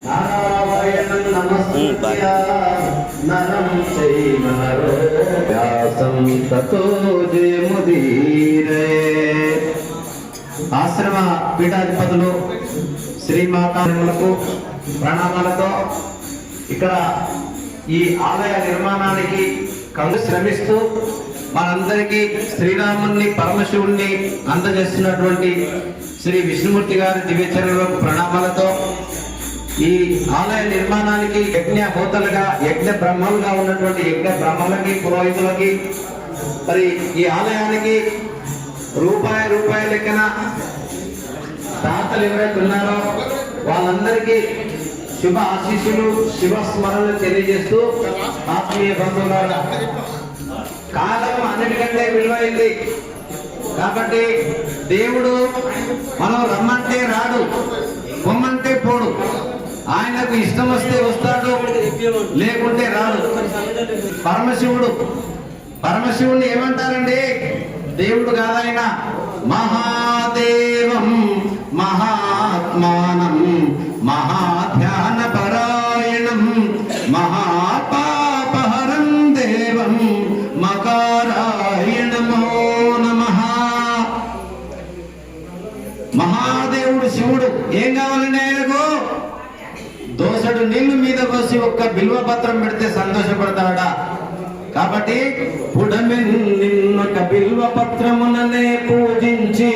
నారాయణం నమస్కృత్య నరం చైవ నరోపయాసం తతో జయముదీరే. ఆశ్రమ పీఠాధిపతులు శ్రీమాతాలకు ప్రణామాలతో ఇక్కడ ఈ ఆలయ నిర్మాణానికి కలిసి శ్రమిస్తూ మనందరికీ శ్రీరాముని పరమశివుణ్ణి అందజేస్తున్నటువంటి శ్రీ విష్ణుమూర్తి గారి దివ్యచరణలకు ప్రణామాలతో ఈ ఆలయ నిర్మాణానికి యజ్ఞ హోతలుగా యజ్ఞ బ్రహ్మలుగా ఉన్నటువంటి యజ్ఞ బ్రహ్మలకి పురోహితులకి మరి ఈ ఆలయానికి రూపాయి లెక్కన దాతలు ఎవరైతే ఉన్నారో వాళ్ళందరికీ శుభ ఆశీస్సులు శుభ స్మరణలు తెలియజేస్తూ ఆత్మీయ బంధువులారా, కాలం అన్నిటికంటే విలువైంది కాబట్టి దేవుడు మనం రమ్మంటే రాడు, పొమ్మంటే పోడు. ఆయనకు ఇష్టం వస్తే వస్తాడు, లేకుంటే రాడు. పరమశివుడిని ఏమంటారండి? దేవుడు కాదాయన మహాదేవం మహాత్మానం మహాధ్యాన పరాయణం మహాపాపహరం దేవం మకారాయ నమో నమః. మహాదేవుడు శివుడు ఏం కావాలండి ఆయనకు? దోసడు నీళ్లు మీద పోసి ఒక్క బిల్వ పత్రం పెడితే సంతోషపడతాడా? కాబట్టి పుడమెన్నొక బిల్వ పత్రముననే పూజించి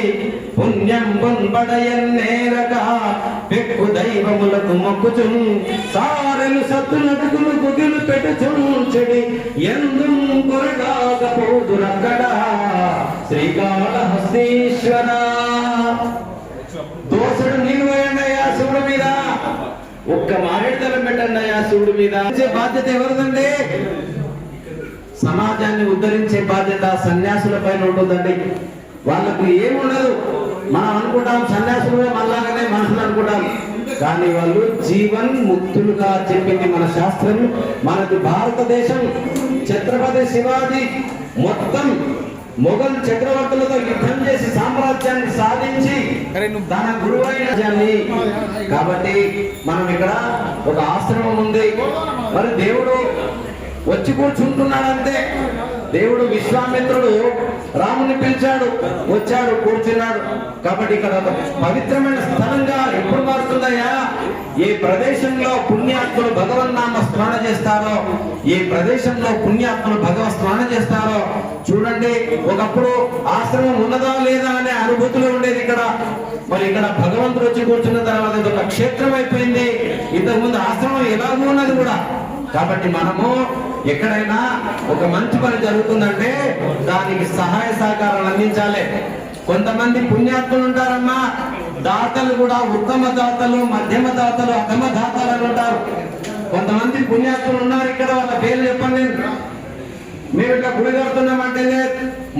పుణ్యం పొంబడయన్నేరక పెక్కు దైవములకు మొక్కుచున్ సారెలు సత్తునటుకులు గుగిలు పెట్టుచుంచెడి ఎందు కొరగాకపోదురక్కడ శ్రీకాళహస్తీశ్వర. దోసడు నీళ్ళు వేయండి అయ్యా శివుడి మీద, ఒక్క మారేడుదలం పెట్టండి అయ్యా శివుడి మీద. బాధ్యత ఎవరిదండి? సమాజాన్ని ఉద్ధరించే బాధ్యత సన్యాసుల పైన ఉంటుందండి. వాళ్ళకు ఏముండదు. మనం అనుకుంటాం సన్యాసులుగా మళ్ళాగానే మనుషులు అనుకుంటాం, కానీ వాళ్ళు జీవన్ ముక్తులుగా చెప్పింది మన శాస్త్రం. మనకు భారతదేశం ఛత్రపతి శివాజీ మొత్తం మొఘల్ చక్రవర్తులతో యుద్ధం చేసి సామ్రాజ్యాన్ని సాధించి తన గురువైన కాబట్టి మనం ఇక్కడ ఒక ఆశ్రమం ఉంది. మరి దేవుడు వచ్చి కూర్చుంటున్నాడంతే. దేవుడు విశ్వామిత్రుడు రాముని పిలిచాడు, వచ్చాడు, కూర్చున్నాడు. కాబట్టి ఇక్కడ ఒక పవిత్రమైన స్థలంగా ఎప్పుడు మారుతుందయ్యా? ఏ ప్రదేశంలో పుణ్యాత్ములు భగవన్నామ స్మరణ చేస్తారో, ఏ ప్రదేశంలో పుణ్యాత్ములు భగవత్ స్మరణ చేస్తారో చూడండి. ఒకప్పుడు ఆశ్రమం ఉన్నదా లేదా అనే అనుభూతులు ఉండేది ఇక్కడ. మరి ఇక్కడ భగవంతుడు వచ్చి కూర్చున్న తర్వాత ఇది ఒక క్షేత్రం అయిపోయింది. ఇంతకుముందు ఆశ్రమం ఎలాగూ ఉన్నది కూడా. కాబట్టి మనము ఎక్కడైనా ఒక మంచి పని జరుగుతుందంటే దానికి సహాయ సహకారాలు అందించాలి. కొంతమంది పుణ్యాత్ములు ఉంటారమ్మా, దాతలు కూడా ఉత్తమ దాతలు, మధ్యమ దాతలు, అధమ దాతలు అని ఉంటారు. కొంతమంది పుణ్యాత్ములు ఉన్నారు ఇక్కడ, వాళ్ళ పేర్లు చెప్పండి. మేము ఇట్లా గుడి కడుతున్నామంటే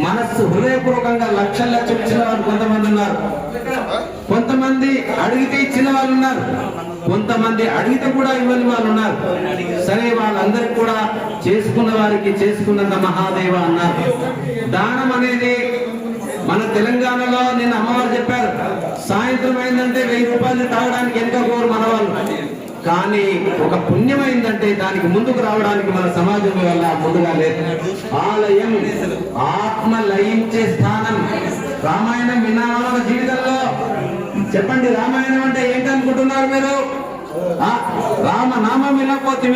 మనస్సు హృదయపూర్వకంగా లక్షలు ఇచ్చిన వాళ్ళు కొంతమంది ఉన్నారు. కొంతమంది అడిగితే ఇచ్చిన వాళ్ళు ఉన్నారు. కొంతమంది అడిగితే కూడా ఇవ్వని వాళ్ళు ఉన్నారు. సరే, వాళ్ళందరికీ కూడా చేసుకున్న వారికి చేసుకున్నంత మహాదేవ అన్నారు. దానం అనేది మన తెలంగాణలో నిన్న అమ్మవారు చెప్పారు, సాయంత్రం అయిందంటే 1000 రూపాయలు తాగడానికి ఎంత కోరు మన వాళ్ళు. కానీ ఒక పుణ్యమైందంటే దానికి ముందుకు రావడానికి మన సమాజం వల్ల ముందుగా లేదు. ఆలయం ఆత్మ లయించే స్థానం. రామాయణం విన్నామా మన జీవితంలో? చెప్పండి, రామాయణం అంటే ఏంటనుకుంటున్నారు మీరు? రామనామం వినకపోతే